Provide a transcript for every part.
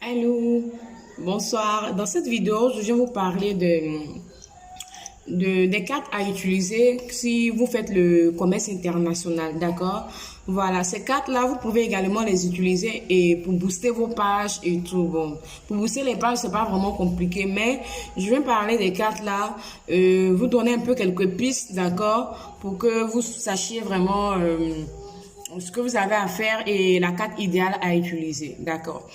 Allô, bonsoir. Dans cette vidéo, je viens vous parler des cartes à utiliser si vous faites le commerce international, d'accord? Voilà, ces cartes-là, vous pouvez également les utiliser et pour booster vos pages et tout. Bon, pour booster les pages, c'est pas vraiment compliqué, mais je viens parler des cartes-là, vous donner un peu quelques pistes, d'accord? Pour que vous sachiez vraiment ce que vous avez à faire et la carte idéale à utiliser, d'accord.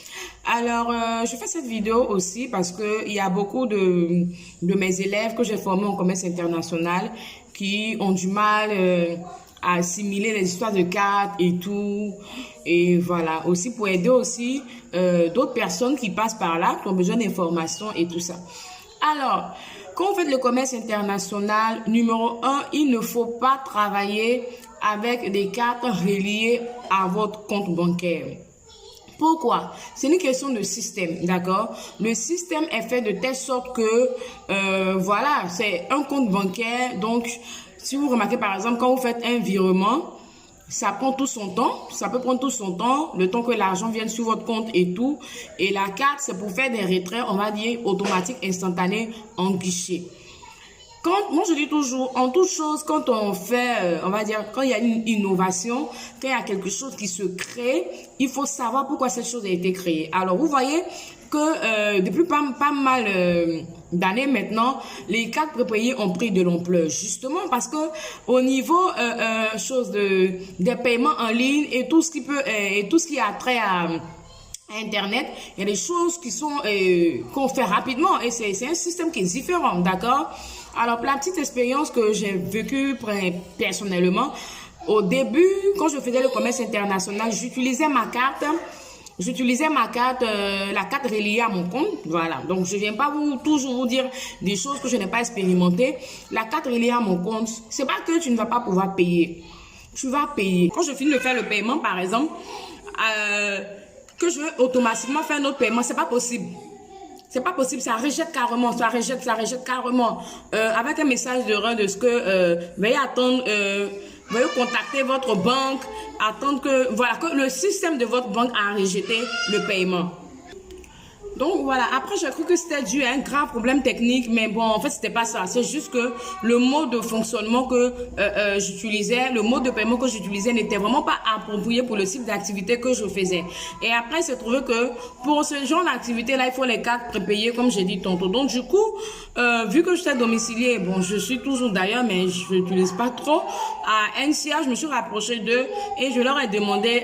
Alors, je fais cette vidéo aussi parce que il y a beaucoup de mes élèves que j'ai formés en commerce international qui ont du mal à assimiler les histoires de cartes et tout. Et voilà, aussi pour aider aussi d'autres personnes qui passent par là, qui ont besoin d'informations et tout ça. Alors, quand vous faites le commerce international, numéro un, il ne faut pas travailler avec des cartes reliées à votre compte bancaire. Pourquoi? C'est une question de système, d'accord? Le système est fait de telle sorte que, voilà, c'est un compte bancaire. Donc, si vous remarquez par exemple, quand vous faites un virement, ça prend tout son temps, ça peut prendre tout son temps, le temps que l'argent vienne sur votre compte et tout. Et la carte, c'est pour faire des retraits, on va dire, automatiques, instantanés, en guichet. Moi je dis toujours, en toute chose, quand on fait, on va dire, quand il y a une innovation, quand il y a quelque chose qui se crée, il faut savoir pourquoi cette chose a été créée. Alors, vous voyez que depuis pas mal d'années maintenant, les cartes prépayées ont pris de l'ampleur, justement parce que au niveau des paiements en ligne et tout ce qui peut, et tout ce qui a trait à Internet, il y a des choses qui sont qu'on fait rapidement et c'est un système qui est différent, d'accord? Alors, pour la petite expérience que j'ai vécue personnellement, au début, quand je faisais le commerce international, j'utilisais ma carte, la carte reliée à mon compte, voilà. Donc, je ne viens pas toujours vous dire des choses que je n'ai pas expérimentées. La carte reliée à mon compte, c'est pas que tu ne vas pas pouvoir payer. Tu vas payer. Quand je finis de faire le paiement, par exemple, que je veux automatiquement faire un autre paiement, c'est pas possible. C'est pas possible, ça rejette carrément, ça rejette carrément. Avec un message d'erreur de ce que veuillez attendre, veuillez contacter votre banque, attendre que le système de votre banque a rejeté le paiement. Donc voilà, après j'ai cru que c'était dû à un grave problème technique, mais bon, en fait c'était pas ça. C'est juste que le mode de fonctionnement que j'utilisais, le mode de paiement que j'utilisais n'était vraiment pas approprié pour le type d'activité que je faisais. Et après, c'est trouvé que pour ce genre d'activité là, il faut les cartes prépayées, comme j'ai dit tantôt. Donc du coup, vu que j'étais domiciliée, bon, je suis toujours d'ailleurs, mais je n'utilise pas trop, à NCA, je me suis rapprochée d'eux et je leur ai demandé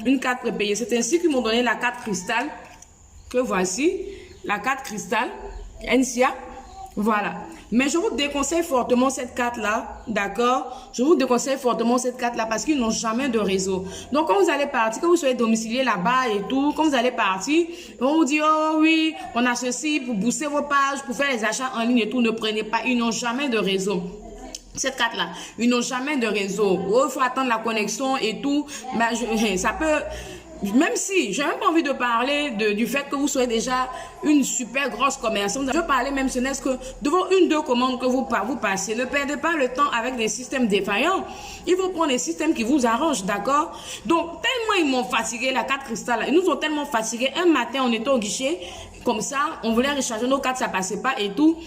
une carte prépayée. C'est ainsi qu'ils m'ont donné la carte cristal. Que voici, la carte cristal, NCA, voilà. Mais je vous déconseille fortement cette carte-là, d'accord? Je vous déconseille fortement cette carte-là parce qu'ils n'ont jamais de réseau. Donc, quand vous allez partir, quand vous soyez domicilié là-bas et tout, quand vous allez partir, on vous dit, oh oui, on a ceci pour booster vos pages, pour faire les achats en ligne et tout, ne prenez pas, ils n'ont jamais de réseau. Cette carte-là, ils n'ont jamais de réseau. Oh, il faut attendre la connexion et tout. Mais ça peut... Même si, j'ai même pas envie de parler du fait que vous soyez déjà une super grosse commerçante. Je veux parler même ce n'est que devant deux commandes que vous passez. Ne perdez pas le temps avec des systèmes défaillants. Il faut prendre des systèmes qui vous arrangent, d'accord? Donc, tellement ils m'ont fatigué, la carte cristal, ils nous ont tellement fatigués. Un matin, on était au guichet, comme ça, on voulait recharger nos cartes, ça passait pas et tout.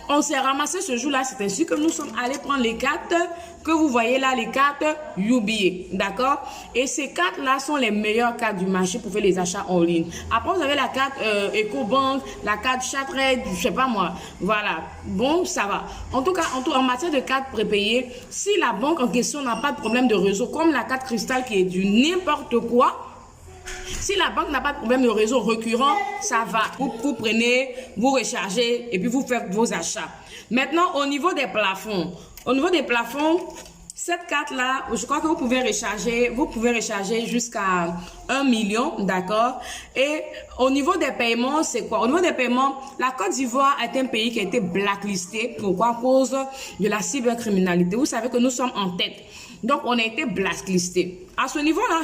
On s'est ramassé ce jour-là, c'est ainsi que nous sommes allés prendre les cartes que vous voyez là, les cartes UBA, d'accord? Et ces cartes-là sont les meilleures cartes du marché pour faire les achats en ligne. Après, vous avez la carte EcoBank, la carte Chatrade, je sais pas moi, voilà. Bon, ça va. En tout cas, en matière de cartes prépayées, si la banque en question n'a pas de problème de réseau, comme la carte cristal qui est du n'importe quoi, si la banque n'a pas de problème de réseau récurrent, ça va. Vous prenez, vous rechargez et puis vous faites vos achats. Maintenant, au niveau des plafonds, cette carte-là, je crois que vous pouvez recharger jusqu'à 1 million, d'accord? Et au niveau des paiements, c'est quoi? Au niveau des paiements, la Côte d'Ivoire est un pays qui a été blacklisté. Pourquoi? À cause de la cybercriminalité. Vous savez que nous sommes en tête. Donc, on a été blacklisté. À ce niveau-là,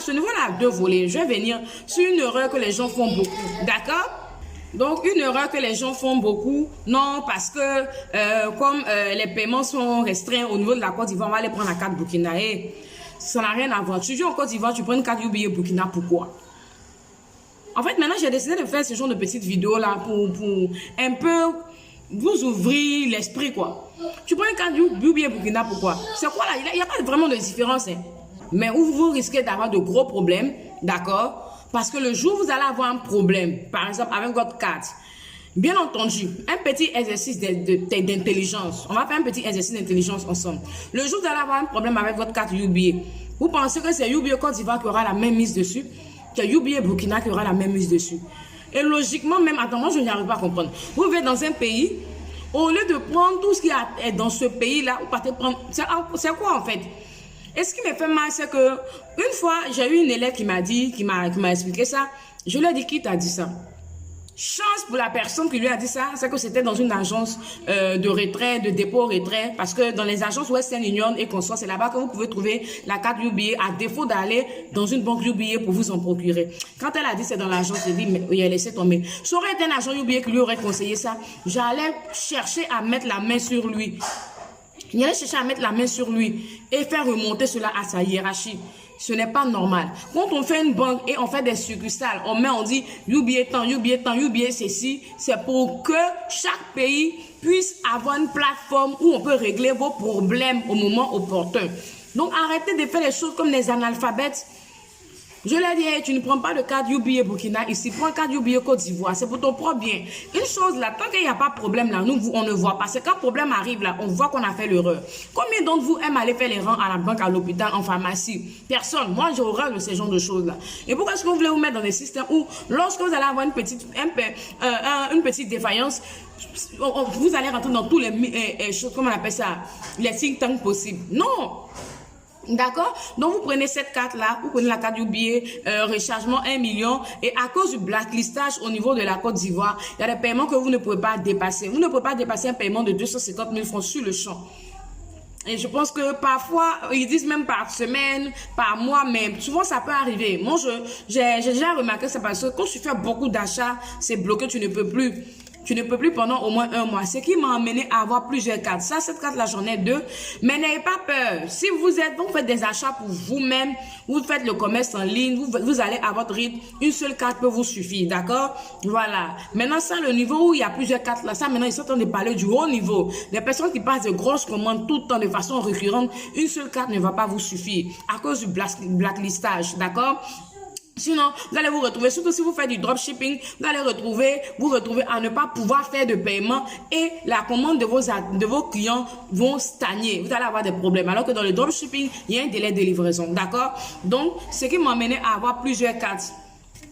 deux volets. Je vais venir sur une erreur que les gens font beaucoup. D'accord? Donc, une erreur que les gens font beaucoup, non, parce que comme les paiements sont restreints au niveau de la Côte d'Ivoire, on va aller prendre la carte Burkina. Et ça n'a rien à voir. Tu joues en Côte d'Ivoire, tu prends une carte UBA Burkina, pourquoi? En fait, maintenant, j'ai décidé de faire ce genre de petites vidéos là pour un peu vous ouvrir l'esprit, quoi. Tu prends une carte UBA Burkina, pourquoi? C'est quoi là? Il n'y a pas vraiment de différence, hein. Mais où vous risquez d'avoir de gros problèmes, d'accord? Parce que le jour où vous allez avoir un problème, par exemple avec votre carte, bien entendu, un petit exercice d'intelligence. On va faire un petit exercice d'intelligence ensemble. Le jour où vous allez avoir un problème avec votre carte UBA, vous pensez que c'est UBA Côte d'Ivoire qui aura la même mise dessus? C'est UBA Burkina qui aura la même mise dessus. Et logiquement, même, attends, moi je n'arrive pas à comprendre. Vous vivez dans un pays, au lieu de prendre tout ce qui est dans ce pays-là, vous partez prendre. C'est quoi en fait? Et ce qui me fait mal, c'est que une fois, j'ai eu une élève qui m'a dit, qui m'a expliqué ça. Je lui ai dit, qui t'a dit ça? Chance pour la personne qui lui a dit ça, c'est que c'était dans une agence de retrait, de dépôt retrait, parce que dans les agences Western Union et consorts, c'est là-bas que vous pouvez trouver la carte UBA à défaut d'aller dans une banque UBA pour vous en procurer. Quand elle a dit c'est dans l'agence, j'ai dit mais oui, elle laissé tomber. Ça aurait été un agent UBA qui lui aurait conseillé ça, j'allais chercher à mettre la main sur lui. J'allais chercher à mettre la main sur lui et faire remonter cela à sa hiérarchie. Ce n'est pas normal. Quand on fait une banque et on fait des succursales, on dit UBA tant, UBA tant, UBA ceci, c'est pour que chaque pays puisse avoir une plateforme où on peut régler vos problèmes au moment opportun. Donc arrêtez de faire les choses comme les analphabètes. Je l'ai dit, hey, tu ne prends pas de carte UBA Burkina ici, prends carte UBA Côte d'Ivoire, c'est pour ton propre bien. Une chose là, tant qu'il n'y a pas de problème là, nous on ne voit pas. C'est quand le problème arrive là, on voit qu'on a fait l'erreur. Combien d'entre vous aiment aller faire les rangs à la banque, à l'hôpital, en pharmacie? Personne. Moi j'ai horreur de ces genres de choses là. Et pourquoi est-ce que vous voulez vous mettre dans des systèmes où, lorsque vous allez avoir une petite défaillance, vous allez rentrer dans tous les choses, comment on appelle ça, les think tanks possibles? Non! D'accord? Donc, vous prenez cette carte-là, vous prenez la carte UBA, rechargement 1 million, et à cause du blacklistage au niveau de la Côte d'Ivoire, il y a des paiements que vous ne pouvez pas dépasser. Vous ne pouvez pas dépasser un paiement de 250 000 francs sur le champ. Et je pense que parfois, ils disent même par semaine, par mois, mais souvent ça peut arriver. Moi, j'ai déjà remarqué ça parce que quand tu fais beaucoup d'achats, c'est bloqué, tu ne peux plus. Tu ne peux plus pendant au moins un mois. Ce qui m'a amené à avoir plusieurs cartes. Ça, cette carte-là, j'en ai deux. Mais n'ayez pas peur. Si vous faites des achats pour vous-même, vous faites le commerce en ligne, vous allez à votre rythme, une seule carte peut vous suffire. D'accord? Voilà. Maintenant, ça, le niveau où il y a plusieurs cartes là, ça, maintenant, ils sont en train de parler du haut niveau. Les personnes qui passent de grosses commandes tout le temps de façon récurrente, une seule carte ne va pas vous suffire à cause du blacklistage. D'accord? Sinon, vous allez vous retrouver, surtout si vous faites du dropshipping, vous allez vous retrouver à ne pas pouvoir faire de paiement et la commande de vos clients vont stagner. Vous allez avoir des problèmes. Alors que dans le dropshipping, il y a un délai de livraison. D'accord? Donc, ce qui m'a amené à avoir plusieurs cartes.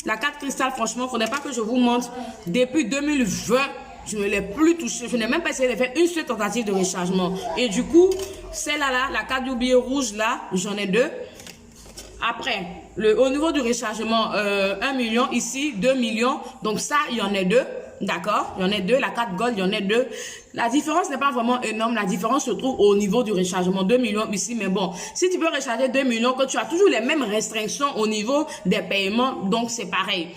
La carte cristal, franchement, il ne faudrait pas que je vous montre. Depuis 2020, je ne l'ai plus touché. Je n'ai même pas essayé de faire une seule tentative de rechargement. Et du coup, celle-là, la carte UBA rouge, là, j'en ai deux. Après, au niveau du rechargement, 1 million, ici, 2 millions. Donc ça, il y en a deux. D'accord? Il y en a deux. La carte Gold, il y en a deux. La différence n'est pas vraiment énorme. La différence se trouve au niveau du rechargement. 2 millions ici. Mais bon, si tu veux recharger 2 millions, que tu as toujours les mêmes restrictions au niveau des paiements, donc c'est pareil.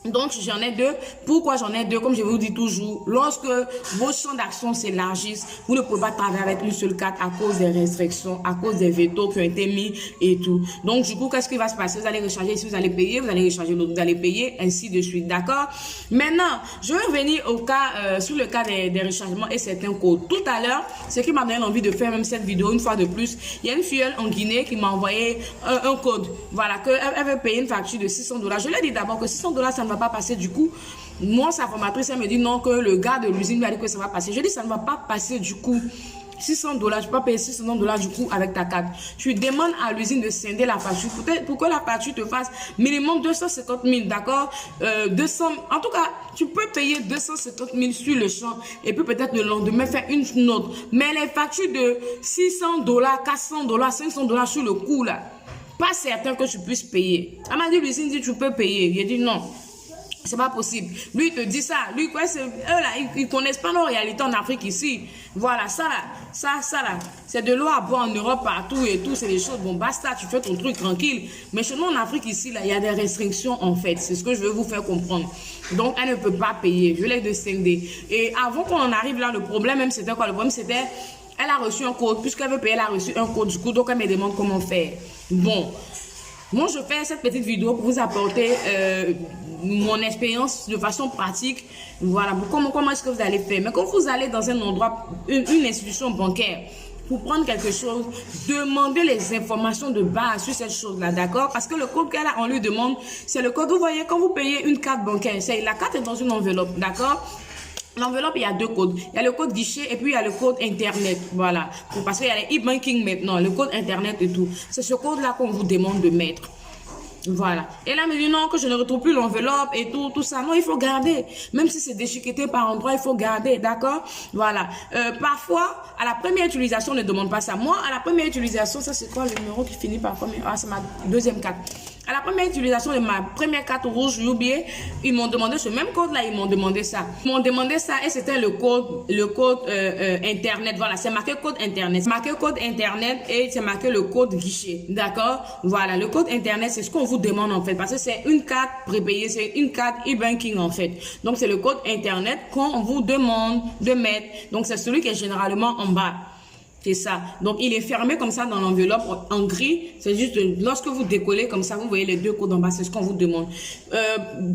Donc, j'en ai deux. Pourquoi j'en ai deux? Comme je vous dis toujours, lorsque vos champs d'action s'élargissent, vous ne pouvez pas travailler avec une seule carte à cause des restrictions, à cause des veto qui ont été mis et tout. Donc, du coup, qu'est-ce qui va se passer? Vous allez recharger ici, vous allez payer, vous allez recharger l'autre, vous allez payer, ainsi de suite. D'accord? Maintenant, je vais revenir au cas, sur le cas des rechargements et certains codes. Tout à l'heure, ce qui m'a donné envie de faire même cette vidéo une fois de plus, il y a une filleule en Guinée qui m'a envoyé un code. Voilà, qu'elle veut payer une facture de 600 $. Je lui ai dit d'abord que 600 $, ça ne va pas passer. Du coup, moi, sa formatrice, elle me dit non, que le gars de l'usine lui a dit que ça va passer. Je dis ça ne va pas passer du coup. 600 $, tu peux pas payer 600 $ du coup avec ta carte. Tu demandes à l'usine de scinder la facture pour que la facture te fasse minimum 250 000, d'accord? 200, en tout cas, tu peux payer 250 000 sur le champ et puis peut-être le lendemain faire une note. Mais les factures de 600 $, 400 $, 500 $ sur le coup là, pas certain que tu puisses payer. Elle m'a dit, l'usine dit tu peux payer. J'ai dit non. C'est pas possible. Lui, il te dit ça. Lui, quoi, c'est eux là, ils connaissent pas nos réalités en Afrique ici. Voilà, ça là. C'est de l'eau à boire en Europe partout et tout. C'est des choses. Bon, basta, tu fais ton truc tranquille. Mais chez nous en Afrique ici, là, il y a des restrictions en fait. C'est ce que je veux vous faire comprendre. Donc, elle ne peut pas payer. Je l'ai distingué. Et avant qu'on en arrive là, le problème même, c'était quoi? Le problème, c'était, elle a reçu un code. Puisqu'elle veut payer, elle a reçu un code. Du coup, donc, elle me demande comment faire. Bon. Moi, je fais cette petite vidéo pour vous apporter mon expérience de façon pratique. Voilà, comment est-ce que vous allez faire. Mais quand vous allez dans un endroit, une institution bancaire, pour prendre quelque chose, demandez les informations de base sur cette chose-là, d'accord? Parce que le code qu'on lui demande, c'est le code. Vous voyez, quand vous payez une carte bancaire, la carte est dans une enveloppe, d'accord? L'enveloppe, il y a deux codes. Il y a le code guichet et puis il y a le code internet. Voilà. Parce qu'il y a les e-banking maintenant, le code internet et tout. C'est ce code-là qu'on vous demande de mettre. Voilà. Et là, me dit non, que je ne retrouve plus l'enveloppe et tout ça. Non, il faut garder. Même si c'est déchiqueté par endroit, il faut garder. D'accord? Voilà. Parfois, à la première utilisation, on ne demande pas ça. Moi, à la première utilisation, ça c'est quoi le numéro qui finit par combien? Ah, c'est ma deuxième carte. À la première utilisation de ma première carte rouge UBA, ils m'ont demandé ce même code-là, ils m'ont demandé ça. Ils m'ont demandé ça et c'était le code internet. Voilà, c'est marqué code internet. C'est marqué code internet et c'est marqué le code guichet. D'accord? Voilà, le code internet, c'est ce qu'on vous demande en fait parce que c'est une carte prépayée, c'est une carte e-banking en fait. Donc c'est le code internet qu'on vous demande de mettre. Donc c'est celui qui est généralement en bas. C'est ça. Donc, il est fermé comme ça dans l'enveloppe en gris. C'est juste lorsque vous décollez comme ça, vous voyez les deux codes en bas. C'est ce qu'on vous demande.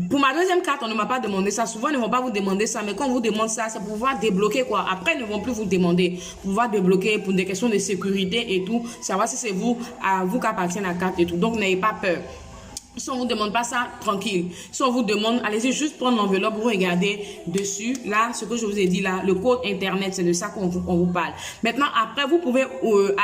Pour ma deuxième carte, on ne m'a pas demandé ça. Souvent, ils ne vont pas vous demander ça. Mais quand on vous demande ça, c'est pour pouvoir débloquer quoi. Après, ils ne vont plus vous demander. Pour pouvoir débloquer pour des questions de sécurité et tout. Savoir si c'est vous, à vous qu'appartient la carte et tout. Donc, n'ayez pas peur. Si on ne vous demande pas ça, tranquille. Si on vous demande, allez-y juste prendre l'enveloppe, vous regardez dessus. Là, ce que je vous ai dit là, le code internet, c'est de ça qu'on vous parle. Maintenant, après, vous pouvez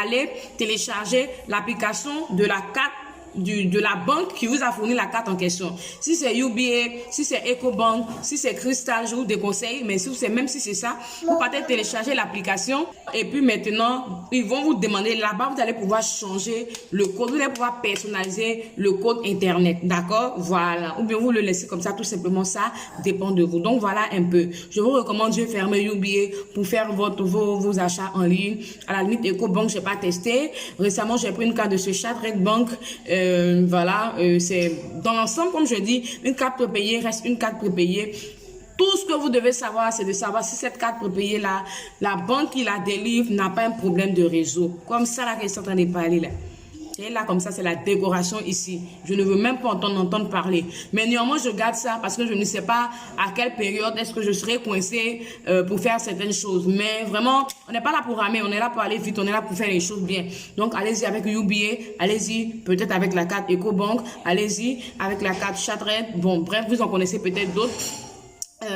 aller télécharger l'application de la carte de la banque qui vous a fourni la carte en question. Si c'est UBA, si c'est EcoBank, si c'est Crystal, je vous déconseille, mais même si c'est ça, vous partez télécharger l'application et puis maintenant, ils vont vous demander, là-bas, vous allez pouvoir changer le code, vous allez pouvoir personnaliser le code internet, d'accord? Voilà. Ou bien vous le laissez comme ça, tout simplement, ça dépend de vous. Donc voilà un peu. Je vous recommande de fermer UBA pour faire vos achats en ligne. À la limite, EcoBank, je n'ai pas testé. Récemment, j'ai pris une carte de ce Shatred Bank. Voilà, c'est dans l'ensemble, comme je dis, une carte prépayée reste une carte prépayée. Tout ce que vous devez savoir, c'est de savoir si cette carte prépayée là, la banque qui la délivre n'a pas un problème de réseau. Comme ça, là, qu'ils sont en train de parler là. Et là, comme ça, c'est la décoration ici. Je ne veux même pas entendre parler. Mais néanmoins, je garde ça parce que je ne sais pas à quelle période est-ce que je serai coincé pour faire certaines choses. Mais vraiment, on n'est pas là pour ramer, on est là pour aller vite, on est là pour faire les choses bien. Donc, allez-y avec UBA, allez-y peut-être avec la carte EcoBank, allez-y avec la carte Shatred. Bon, bref, vous en connaissez peut-être d'autres.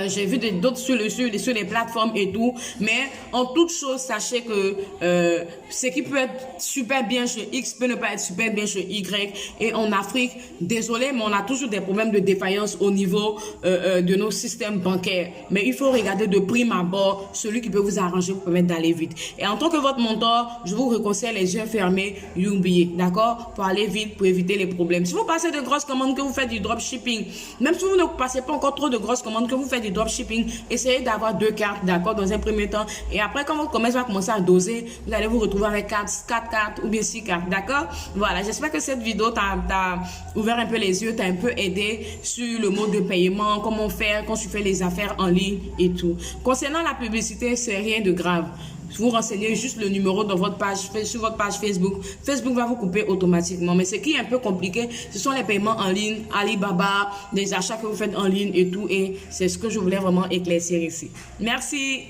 J'ai vu d'autres sur les plateformes et tout, mais en toute chose, sachez que ce qui peut être super bien chez X peut ne pas être super bien chez Y. Et en Afrique, désolé, mais on a toujours des problèmes de défaillance au niveau de nos systèmes bancaires. Mais il faut regarder de prime abord celui qui peut vous arranger, vous permettre d'aller vite. Et en tant que votre mentor, je vous conseille les yeux fermés, UBA, d'accord, pour aller vite, pour éviter les problèmes. Si vous passez de grosses commandes, que vous faites du dropshipping, même si vous ne passez pas encore trop de grosses commandes, que vous faites du dropshipping, essayez d'avoir 2 cartes, d'accord, dans un premier temps. Et après, quand votre commerce va commencer à doser, vous allez vous retrouver avec 4 cartes ou bien 6 cartes, d'accord? Voilà, j'espère que cette vidéo t'a ouvert un peu les yeux, t'a un peu aidé sur le mode de paiement, comment faire quand tu fais les affaires en ligne et tout. Concernant la publicité, c'est rien de grave. Vous renseignez juste le numéro dans votre page, sur votre page Facebook. Facebook va vous couper automatiquement. Mais ce qui est un peu compliqué, ce sont les paiements en ligne, Alibaba, des achats que vous faites en ligne et tout. Et c'est ce que je voulais vraiment éclaircir ici. Merci.